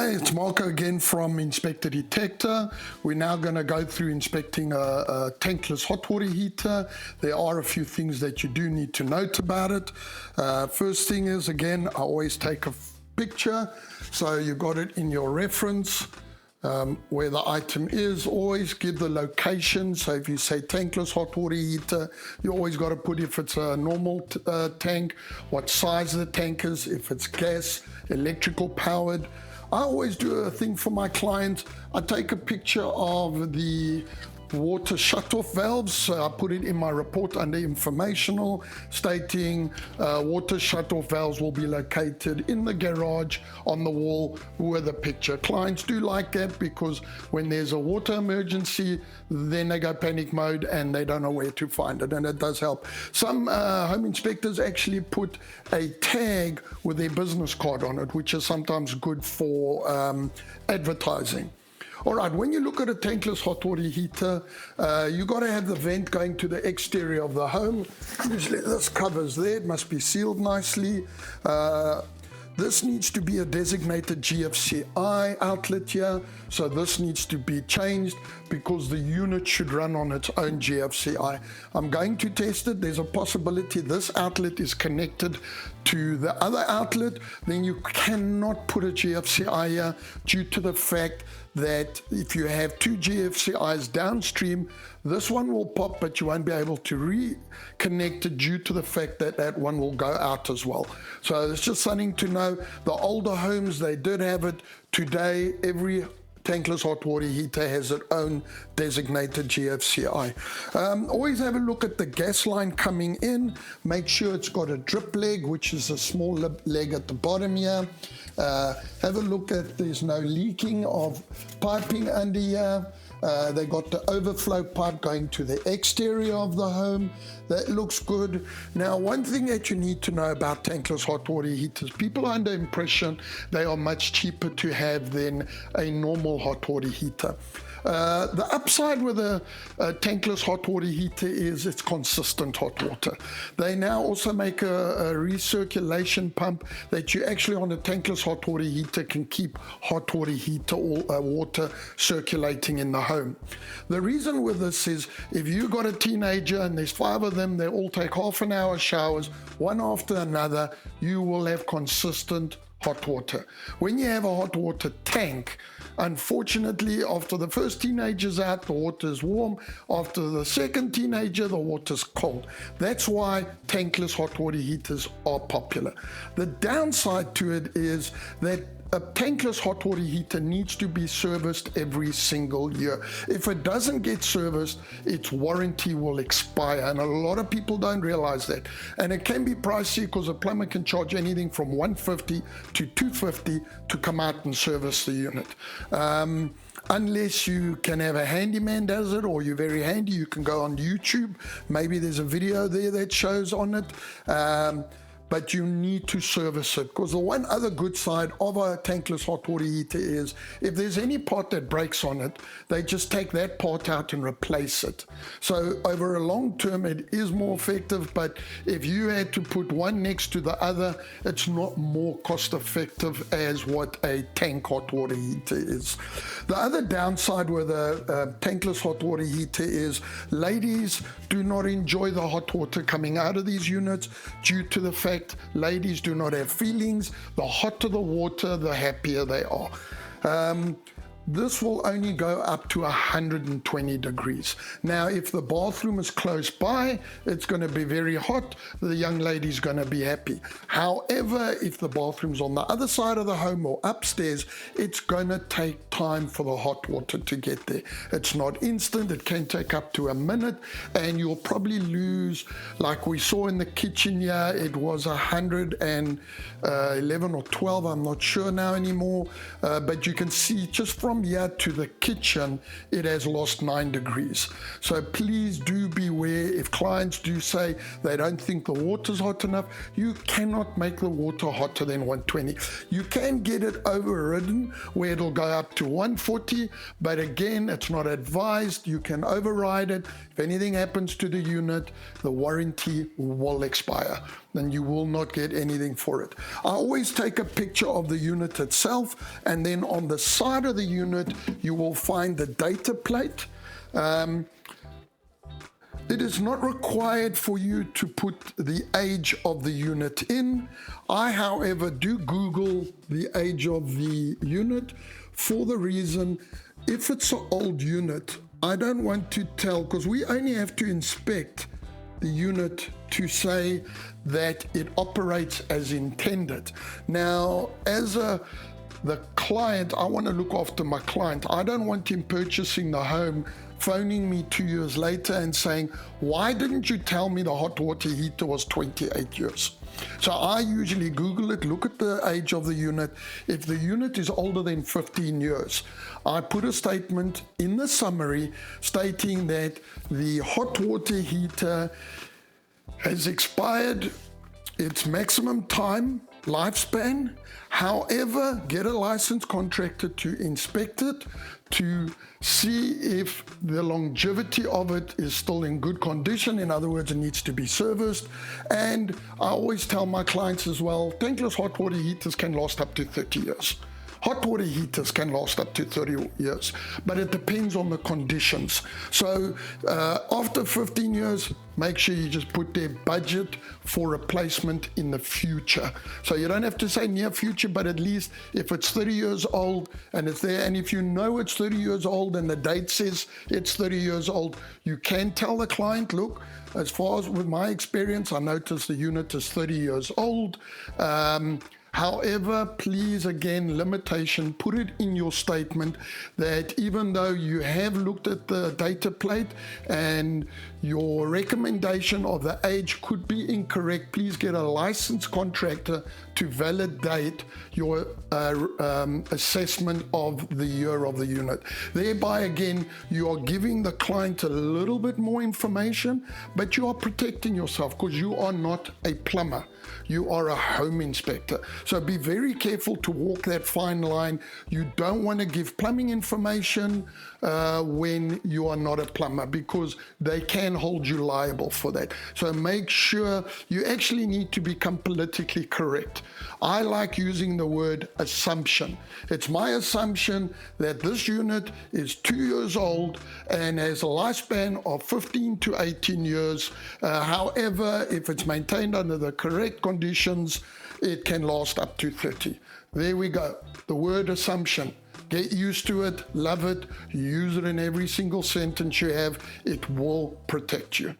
Hi, it's Marco again from Inspector Detector. We're now going to go through inspecting a tankless hot water heater. There are a few things that you do need to note about it. First thing is, again, I always take a picture, so you got it in your reference. Where the item is, always give the location. So if you say tankless hot water heater, you always got to put if it's a normal tank, what size the tank is, if it's gas, electrical powered. I always do a thing for my clients. I take a picture of the water shutoff valves, so I put it in my report under informational, stating water shutoff valves will be located in the garage on the wall with a picture. Clients do like that because when there's a water emergency, then they go panic mode and they don't know where to find it, and it does help. Some home inspectors actually put a tag with their business card on it, which is sometimes good for advertising. All right, when you look at a tankless hot water heater, you got to have the vent going to the exterior of the home. Usually this covers there, it must be sealed nicely. This needs to be a designated GFCI outlet here, so this needs to be changed because the unit should run on its own GFCI. I'm going to test it. There's a possibility this outlet is connected to the other outlet, then you cannot put a GFCI here due to the fact that if you have two GFCIs downstream, this one will pop, but you won't be able to reconnect it due to the fact that that one will go out as well. So it's just something to know. The older homes, they did have it. Today, every tankless hot water heater has its own designated GFCI. Always have a look at the gas line coming in. Make sure it's got a drip leg, which is a small leg at the bottom here. Have a look at there's no leaking of piping under here. They got the overflow pipe going to the exterior of the home. That looks good. Now, one thing that you need to know about tankless hot water heaters, people are under impression they are much cheaper to have than a normal hot water heater. The upside with a tankless hot water heater is it's consistent hot water. They now also make a recirculation pump that you actually on a tankless hot water heater can keep hot water heater or water circulating in the home. The reason with this is if you got a teenager and there's 5 of them, they all take half an hour showers, one after another, you will have consistent hot water. When you have a hot water tank, unfortunately, after the first teenager's out, the water is warm. After the second teenager, the water's cold. That's why tankless hot water heaters are popular. The downside to it is that a tankless hot water heater needs to be serviced every single year. If it doesn't get serviced, its warranty will expire, and a lot of people don't realize that. And it can be pricey because a plumber can charge anything from $150 to $250 to come out and service the unit. Unless you can have a handyman does it, or you're very handy, you can go on YouTube. Maybe there's a video there that shows on it. But you need to service it, because the one other good side of a tankless hot water heater is if there's any part that breaks on it, they just take that part out and replace it. So over a long term, it is more effective, but if you had to put one next to the other, it's not more cost effective as what a tank hot water heater is. The other downside with a tankless hot water heater is ladies do not enjoy the hot water coming out of these units due to the fact ladies do not have feelings. The hotter the water, the happier they are. This will only go up to 120 degrees. Now, if the bathroom is close by, it's going to be very hot. The young lady's going to be happy. However, if the bathroom's on the other side of the home or upstairs, it's going to take time for the hot water to get there. It's not instant. It can take up to a minute, and you'll probably lose, like we saw in the kitchen here, it was 111 or 12. I'm not sure now anymore, but you can see just from from here to the kitchen, it has lost 9 degrees. So please do beware. If clients do say they don't think the water's hot enough, you cannot make the water hotter than 120. You can get it overridden where it'll go up to 140, but again, it's not advised. You can override it. If anything happens to the unit, the warranty will expire and you will not get anything for it. I always take a picture of the unit itself, and then on the side of the unit you will find the data plate. It is not required for you to put the age of the unit in. I, however, do Google the age of the unit for the reason, if it's an old unit, I don't want to tell, because we only have to inspect the unit to say that it operates as intended. Now, as the client, I want to look after my client. I don't want him purchasing the home, phoning me 2 years later and saying, why didn't you tell me the hot water heater was 28 years? So I usually Google it, look at the age of the unit. If the unit is older than 15 years, I put a statement in the summary stating that the hot water heater has expired its maximum time, lifespan. However, get a licensed contractor to inspect it to see if the longevity of it is still in good condition. In other words, it needs to be serviced. And I always tell my clients as well, tankless hot water heaters can last up to 30 years. Hot water heaters can last up to 30 years, but it depends on the conditions. So after 15 years, make sure you just put their budget for replacement in the future. So you don't have to say near future, but at least if it's 30 years old and it's there, and if you know it's 30 years old and the date says it's 30 years old, you can tell the client, look, as far as with my experience, I noticed the unit is 30 years old. However, please, again, limitation, put it in your statement that even though you have looked at the data plate and your recommendation of the age could be incorrect, please get a licensed contractor to validate your assessment of the year of the unit. Thereby, again, you are giving the client a little bit more information, but you are protecting yourself because you are not a plumber. You are a home inspector. So be very careful to walk that fine line. You don't want to give plumbing information when you are not a plumber, because they can hold you liable for that. So make sure you actually need to become politically correct. I like using the word assumption. It's my assumption that this unit is 2 years old and has a lifespan of 15 to 18 years. However, if it's maintained under the correct conditions, it can last up to 30. There we go. The word assumption. Get used to it, love it, use it in every single sentence you have. It will protect you.